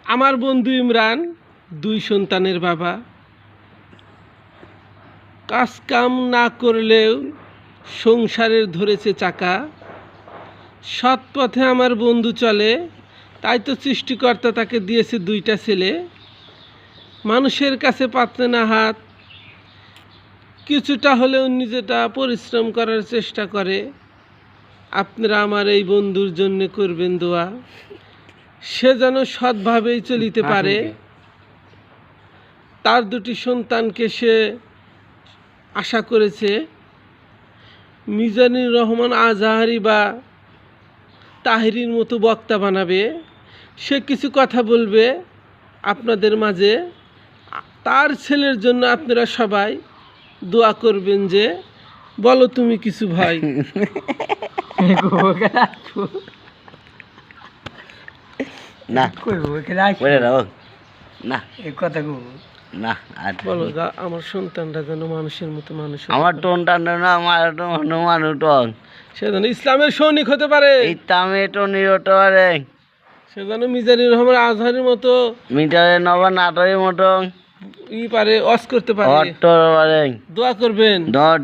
আমার বন্ধু ইমরান 2 সন্তানের বাবা। কাজ কাম না করলেও সংসারের ধরেছে চাকা। সৎ পথে আমার বন্ধু চলে, তাই তো সৃষ্টিকর্তা তাকে দিয়েছে 2টা ছেলে। মানুষের কাছে পাতলে না হাত, কিছুটা হলেও নিজেটা পরিশ্রম করার চেষ্টা করে। আপনারা আমার এই বন্ধুর জন্য করবেন দোয়া, সে যেন সৎভাবেই চলিতে পারে। তার 2টি সন্তানকে সে আশা করেছে মিজানুর রহমান আজহারি বা তাহিরির মতো বক্তা বানাবে। সে কিছু কথা বলবে আপনাদের মাঝে। তার ছেলের জন্য আপনারা সবাই দোয়া করবেন। যে বলো তুমি কিছু ভাই। না না না বলো আমার সন্তানরা যেন মানুষের মতো মানুষ হতে আমার পারে। টোনটা না আমার মানুষ টোন সে যেন ইসলামের সৈনিক হতে পারে। ইতামে টোনি হতে পারে, সে যেন মিজানুর রহমান আজহারির মতো মিটারে নবা নাটরের মতো পারে, অস করতে পারে। পারে, দোয়া করবেন। দর